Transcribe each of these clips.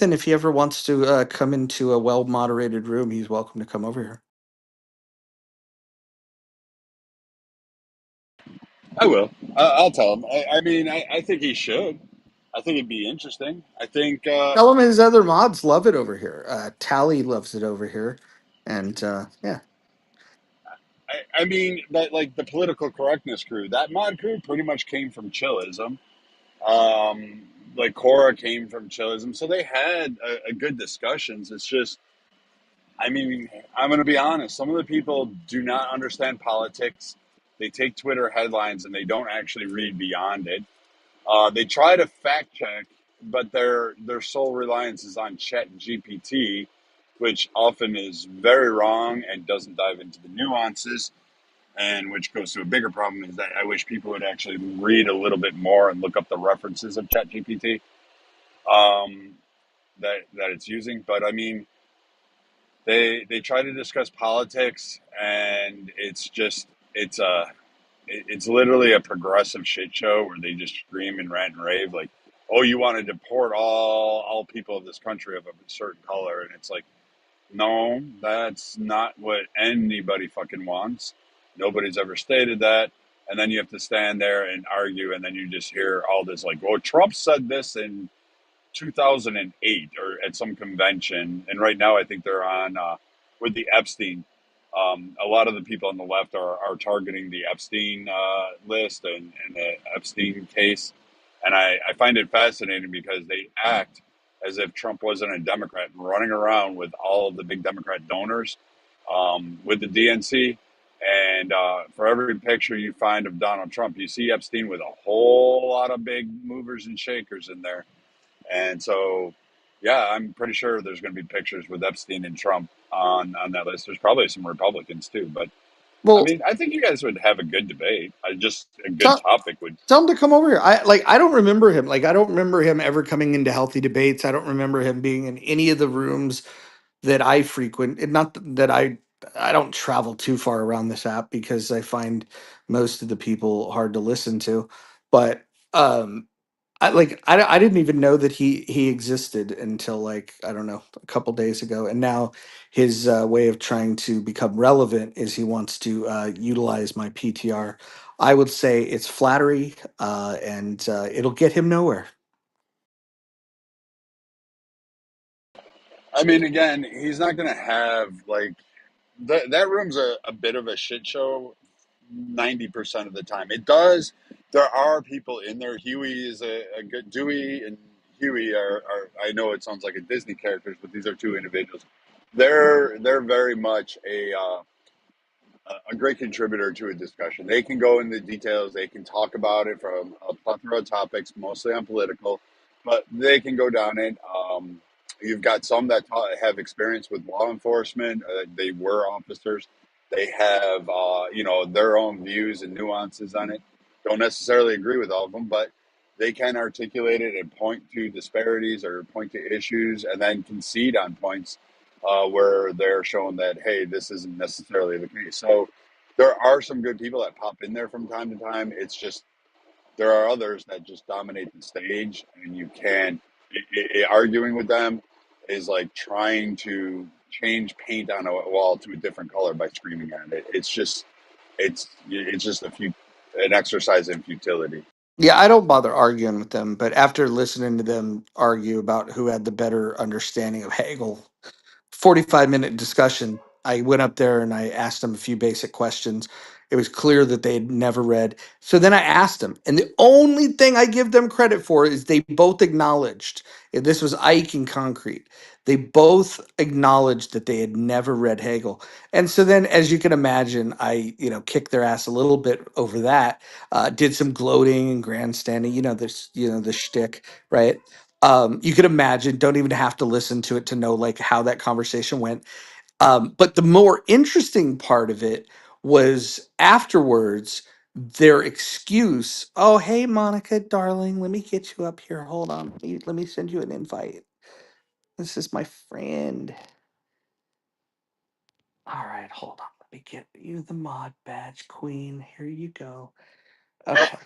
Ethan, if he ever wants to come into a well moderated room, he's welcome to come over here. I will. I'll tell him. I think he should. I think it'd be interesting. I think. Tell him his other mods love it over here. Tally loves it over here, and yeah. But like the political correctness crew, that mod crew pretty much came from Chillism. Um, like Cora came from Chillism, so they had a good discussions. It's just, I mean, I'm going to be honest. Some of the people do not understand politics. They take Twitter headlines and they don't actually read beyond it. They try to fact check, but their sole reliance is on Chat GPT, which often is very wrong and doesn't dive into the nuances. And which goes to a bigger problem is that I wish people would actually read a little bit more and look up the references of Chat GPT that it's using. But I mean, they try to discuss politics, and it's literally a progressive shit show where they just scream and rant and rave like, "Oh, you want to deport all people of this country of a certain color," and it's like, no, that's not what anybody fucking wants. Nobody's ever stated that. And then you have to stand there and argue, and then you just hear all this like, "Well, Trump said this in 2008 or at some convention," and right now I think they're on with the Epstein. A lot of the people on the left are targeting the Epstein list and the Epstein case, and I find it fascinating because they act as if Trump wasn't a Democrat and running around with all of the big Democrat donors with the DNC. And for every picture you find of Donald Trump, you see Epstein with a whole lot of big movers and shakers in there. And so, yeah, I'm pretty sure there's going to be pictures with Epstein and Trump on that list. There's probably some Republicans too, but I Well, mean, I think you guys would have a good debate. I just a good tell, topic would. tell him to come over here. I don't remember him. Like I don't remember him ever coming into healthy debates. I don't remember him being in any of the rooms that I frequent. And not that I don't travel too far around this app because I find most of the people hard to listen to. But I didn't even know that he existed until like I don't know a couple days ago, and now his way of trying to become relevant is he wants to utilize my PTR. I would say it's flattery, and it'll get him nowhere. I mean, again, he's not going to have like that room's a bit of a shit show 90% of the time. It does. There are people in there. Huey is a good. Dewey and Huey are. I know it sounds like a Disney characters, but these are two individuals. They're very much a great contributor to a discussion. They can go into details. They can talk about it from a plethora of topics, mostly on political, but they can go down it. You've got some that have experience with law enforcement. They were officers. They have, their own views and nuances on it. Don't necessarily agree with all of them, but they can articulate it and point to disparities or point to issues, and then concede on points where they're showing that, hey, this isn't necessarily the case. So there are some good people that pop in there from time to time. It's just there are others that just dominate the stage, and you can't. Arguing with them is like trying to change paint on a wall to a different color by screaming at it. It's just an exercise in futility. Yeah, I don't bother arguing with them, but after listening to them argue about who had the better understanding of Hegel, 45-minute discussion. I went up there and I asked them a few basic questions. It was clear that they had never read. So then I asked them, and the only thing I give them credit for is they both acknowledged, and this was Ike and Concrete. They both acknowledged that they had never read Hegel. And so then, as you can imagine, I, kicked their ass a little bit over that, did some gloating and grandstanding, the shtick, right? You could imagine, don't even have to listen to it to know like how that conversation went. But the more interesting part of it was afterwards their excuse. Oh, hey, Monica, darling, let me get you up here. Hold on. Let me send you an invite. This is my friend. All right, hold on. Let me get you the mod badge, queen. Here you go. Okay.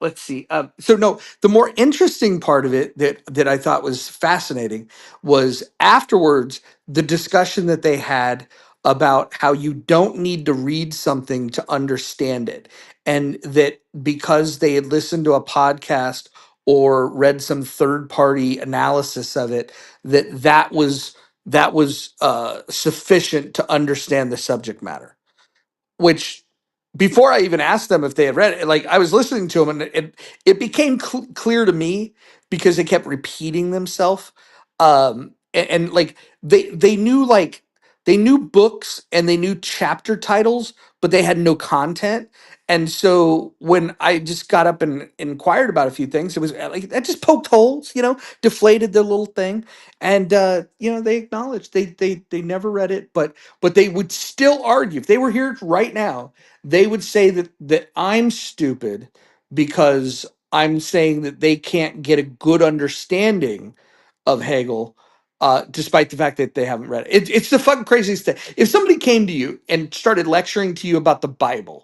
let's see. So no, the more interesting part of it that I thought was fascinating was afterwards the discussion that they had about how you don't need to read something to understand it, and that because they had listened to a podcast or read some third party analysis of it, that was sufficient to understand the subject matter, which before I even asked them if they had read it, like I was listening to them and it became clear to me because they kept repeating themselves. And like they knew like they knew books and they knew chapter titles, but they had no content. And so when I just got up and inquired about a few things, it was like that just poked holes, deflated their little thing. And they acknowledged they never read it, but they would still argue if they were here right now, they would say that I'm stupid because I'm saying that they can't get a good understanding of Hegel, despite the fact that they haven't read it. It's the fucking craziest thing. If somebody came to you and started lecturing to you about the Bible,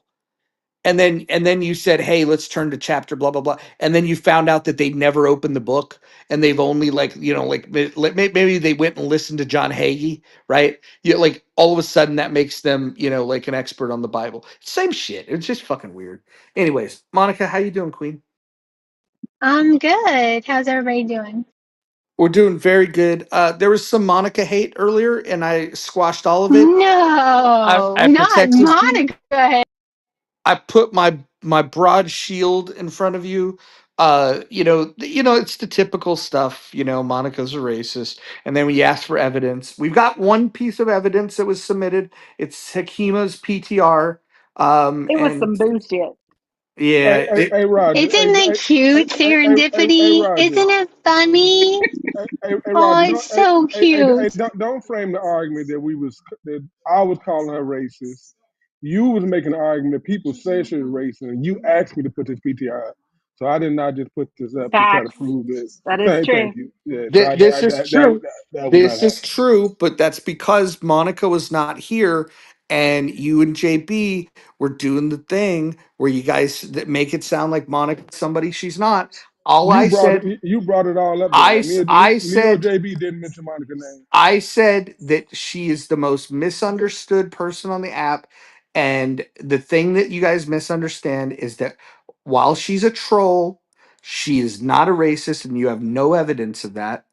and then you said, hey, let's turn to chapter blah blah blah, and then you found out that they never opened the book and they've only maybe they went and listened to John Hagee, right? Like all of a sudden that makes them like an expert on the Bible. Same shit. It's just fucking weird. Anyways, Monica, how you doing, Queen? I'm good. How's everybody doing? We're doing very good. There was some Monica hate earlier and I squashed all of it. No, I not protected you. Monica. I put my broad shield in front of you. It's the typical stuff. Monica's a racist, and then we asked for evidence. We've got one piece of evidence that was submitted. It's Hakima's PTR. It was And some bullshit. yeah, Hey, Roger. Isn't that Hey, cute serendipity? Roger. Isn't it funny? Hey, Oh, Roger. it's so cute. Don't frame the argument that I was calling her racist. You was making an argument that people say she's racist, and you asked me to put this PTR. So I did not just put this up to try to Facts. prove this. That is Thank true. you. Yeah. So this is true. that was not This is happening. true, but that's because Monica was not here, and you and JB were doing the thing where you guys that make it sound like Monica somebody she's not. All I said, You brought it all up though. I Me or said JB didn't mention Monica's name. I said that she is the most misunderstood person on the app. And the thing that you guys misunderstand is that while she's a troll, she is not a racist, and you have no evidence of that.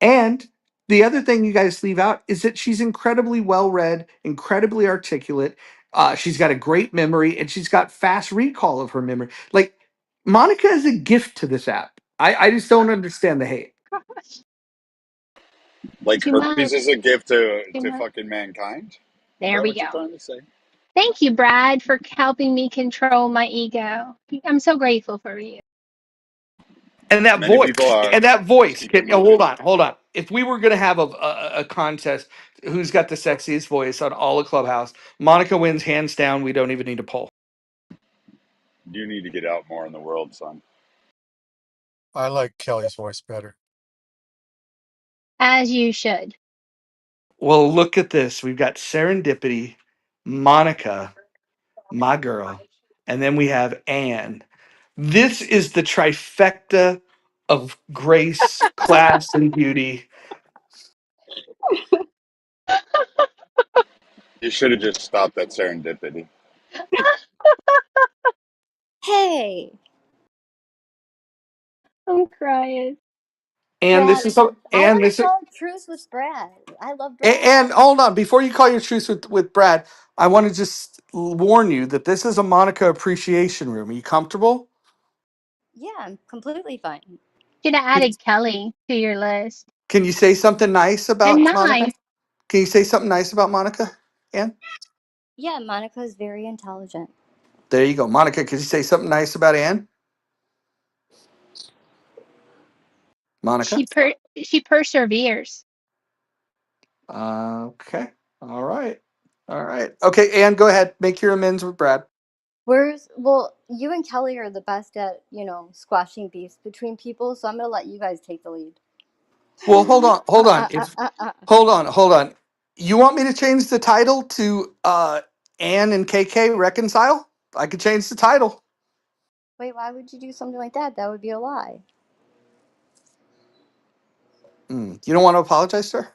And the other thing you guys leave out is that she's incredibly well read, incredibly articulate. She's got a great memory, and she's got fast recall of her memory. Like, Monica is a gift to this app. I just don't understand the hate. Gosh, Like too much. herpes is a gift to Too to much. fucking mankind. Is There that we what go. you're trying to say? Thank you, Brad, for helping me control my ego. I'm so grateful for you. And that Many voice, people are. and that Just voice. keep it Hold moving. on, hold on. If we were going to have a contest, who's got the sexiest voice on all of Clubhouse? Monica wins hands down. We don't even need a poll. You need to get out more in the world, son. I like Kelly's voice better. As you should. Well, look at this. We've got Serendipity, Monica, my girl, and then we have Anne. This is the trifecta of grace, class, and beauty. You should have just stopped at serendipity. Hey, I'm crying. And Brad. this is I and want this to call truce with Brad. I love Brad. and hold on, before you call your truce with Brad, I want to just warn you that this is a Monica appreciation room. Are you comfortable? Yeah, I'm completely fine. Should have added Kelly to your list. Can you say something nice And about Monica? nice. Can you say something nice about Monica? Ann? Yeah, Monica is very intelligent. There you go. Monica, could you say something nice about Ann? Monica? She perseveres. Okay. All right. All right. Okay, Ann, go ahead. Make your amends with Brad. Well, you and Kelly are the best at, squashing beefs between people, so I'm going to let you guys take the lead. Well, hold on. Hold on. Uh. Hold on. You want me to change the title to Ann and KK reconcile? I could change the title. Wait, why would you do something like that? That would be a lie. You don't want to apologize to her?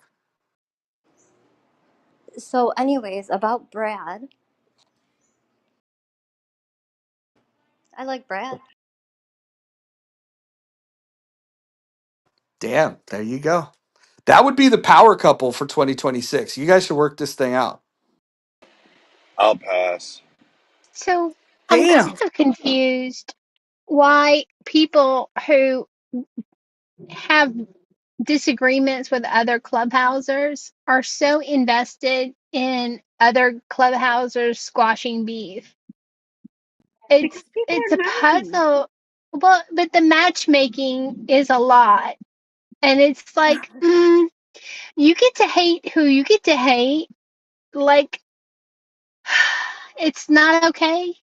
So, anyways, about Brad. I like Brad. Damn, there you go. That would be the power couple for 2026. You guys should work this thing out. I'll pass. So I'm kind Damn. of confused why people who have disagreements with other clubhousers are so invested in other clubhousers squashing beef. Because people It's a are nosy. puzzle. Well, but the matchmaking is a lot. And it's like, you get to hate who you get to hate. Like, it's not okay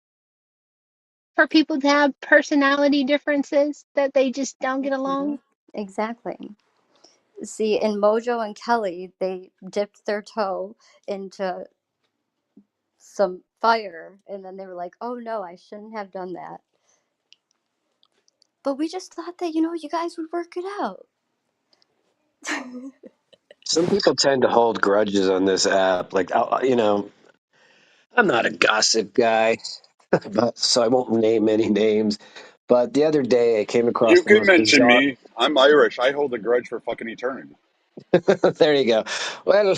for people to have personality differences that they just don't get along. Exactly. See, in Mojo and Kelly, they dipped their toe into some fire and then they were like, oh no, I shouldn't have done that. But we just thought that, you guys would work it out. Some people tend to hold grudges on this app. Like, I'm not a gossip guy, but so I won't name any names. But the other day, I came across You the can most mention bizarre. me. I'm Irish. I hold a grudge for fucking eternity. There you go. Well,